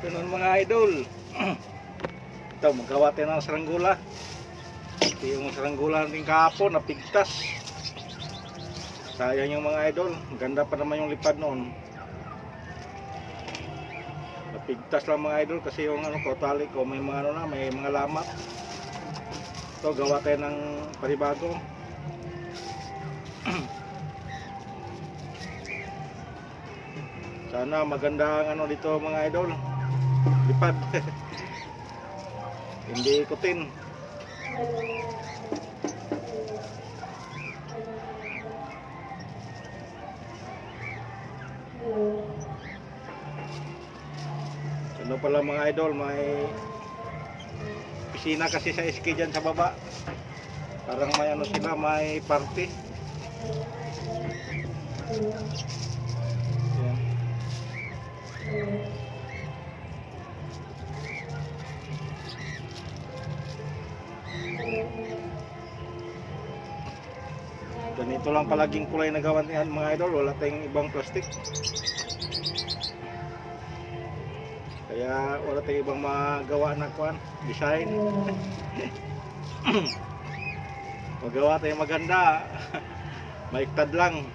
Ganun mga idol. Ito, magawa tayo ng saranggula. Ito yung saranggula natin kahapon, napigtas. Sayang yung mga idol. Ganda pa naman yung lipad noon. Napigtas lang mga idol kasi yung kotali ko may mga may mga lamat. Ito, gawa tayo ng panibago. Sana maganda ang dito mga idol. Lipad. Hindi ikutin. Ano pala mga idol, may pisina kasi sa SK dyan sa baba. Parang may sila, may party. Yan. Ganito lang palaging kulay na gawan niyan mga idol, wala tayong ibang plastic. Kaya wala tayong ibang magawa na kuan, design. Magawa tayong maganda. Maiktad lang.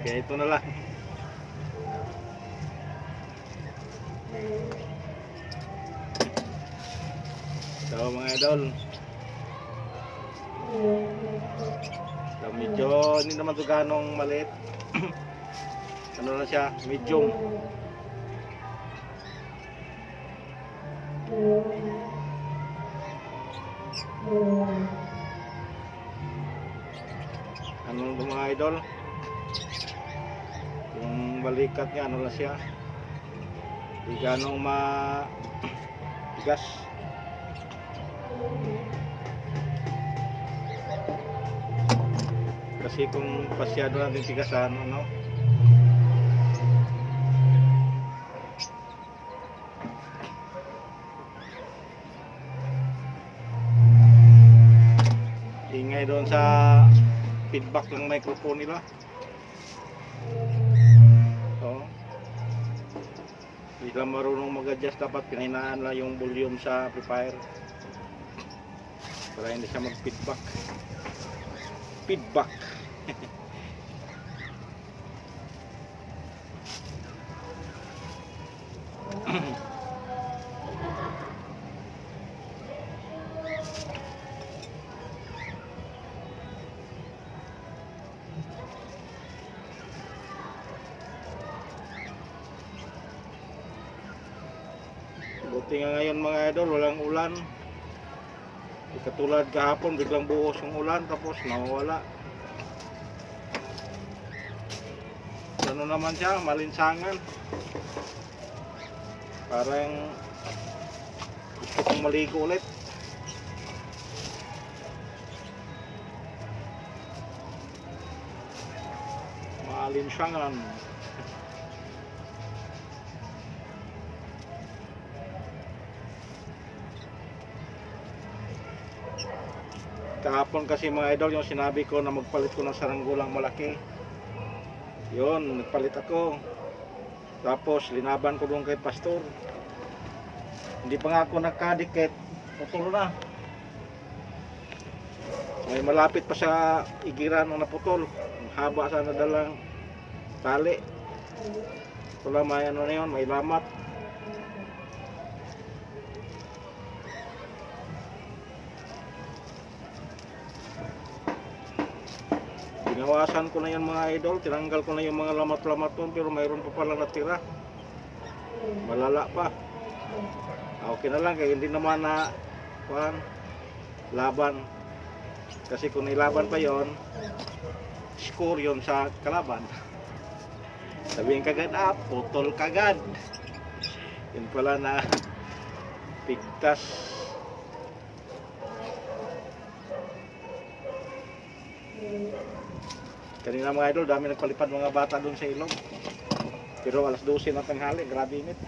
Kaya ito na lang. So mga idol, so, medyo hindi naman ito ganong maliit. Ano na siya, medium. Ano ito mga idol, yung balikat niya ano na siya, hindi ganong matigas. Kasi kung pasyado natin tigasan, ingay doon sa feedback ng microphone nila. So, hindi lang marunong mag-adjust, dapat pinahinaan lang yung volume sa amplifier para hindi siya mag-feedback. Feedback. Buti nga ngayon mga idol, walang ulan. Di katulad kahapon, biglang buhos yung ulan tapos nawawala. Ano naman siya, malinsangan. Parang gusto kong maligo ulit. Malinsangan. Kahapon kasi mga idol, yung sinabi ko na magpalit ko ng saranggulang malaki, yun, nagpalit ako. Tapos linaban ko doon kay pastor, hindi pa nga ako nagkadikit, putol na. May malapit pa sa igiran ng naputol, haba sa nadalang tali. Wala may na yun, may lamat. Ginawasan ko na yan mga idol, tinanggal ko na yung mga lamat-lamat doon, pero mayroon pa pala natira. Malala pa. Okay na lang, kaya hindi naman na laban. Kasi kung nilaban pa yon, score yon sa kalaban. Sabihin kagad, putol kagad. Yun pala na pigtas. Kanina mga idol, dami nagpalipad mga bata doon sa ilog. Pero alas 12 na tanghali, grabe init.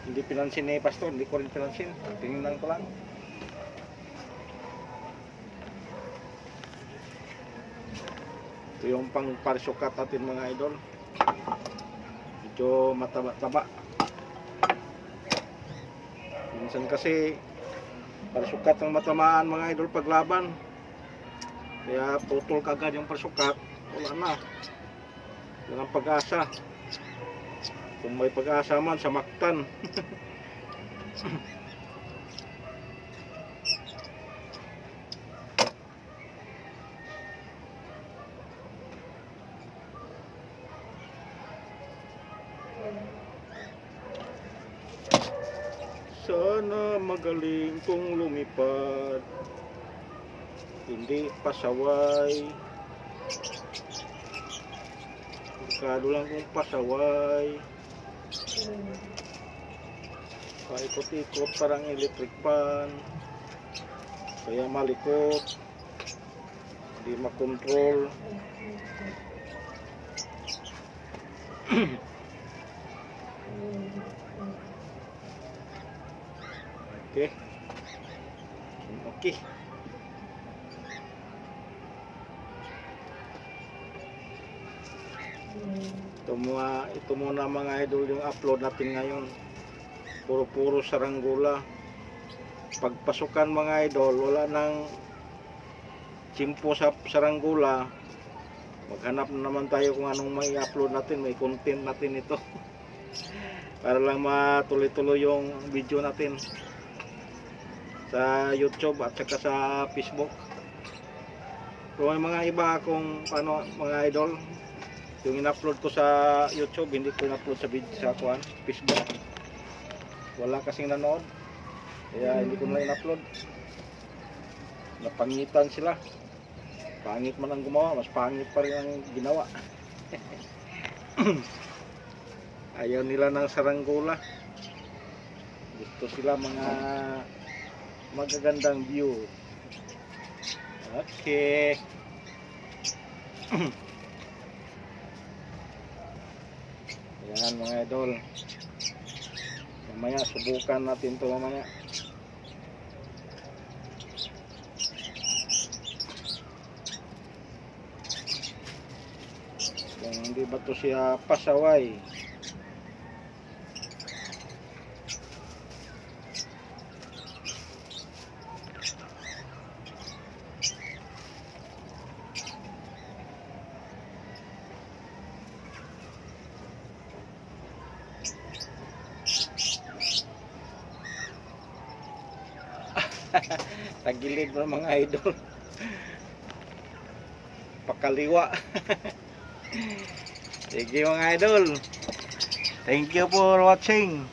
Hindi pinansin ni pastor, hindi ko rin pinansin. Tingnan ko lang. Ito yung pang parisukat natin mga idol. Medyo mataba-taba. Minsan kasi parsukat ang matamaan mga idol paglaban. Kaya putol kagad yung parsukat, wala na. Walang pag-asa. Kung may pag-asa man, samaktan. Sana magaling kong lumipad, hindi pasaway. Merkado lang kong pasaway. Paikot-ikot parang electric pan. Kaya malikot, hindi makontrol. Okay. Okay. Ito muna mga idol yung upload natin ngayon. Puro saranggola. Pagpasukan mga idol, wala nang chimpo sa saranggola. Maghanap na naman tayo kung anong may upload natin, may content natin ito. Para lang matuloy-tuloy yung video natin sa YouTube at saka sa Facebook. So may mga iba akong mga idol, yung in-upload ko sa YouTube hindi ko in-upload sa Facebook. Wala kasing nanood, kaya hindi ko na in-upload. Napangitan sila. Pangit man ang gumawa, mas pangit pa rin ang ginawa. Ayaw nila ng saranggola. Gusto sila mga magagandang view. Okay. Yan mga idol. Mamaya subukan natin to mamaya. Kung hindi ba to siya pasaway. Tagilid mo mga idol. Pakaliwa. Sige mga idol. Thank you for watching.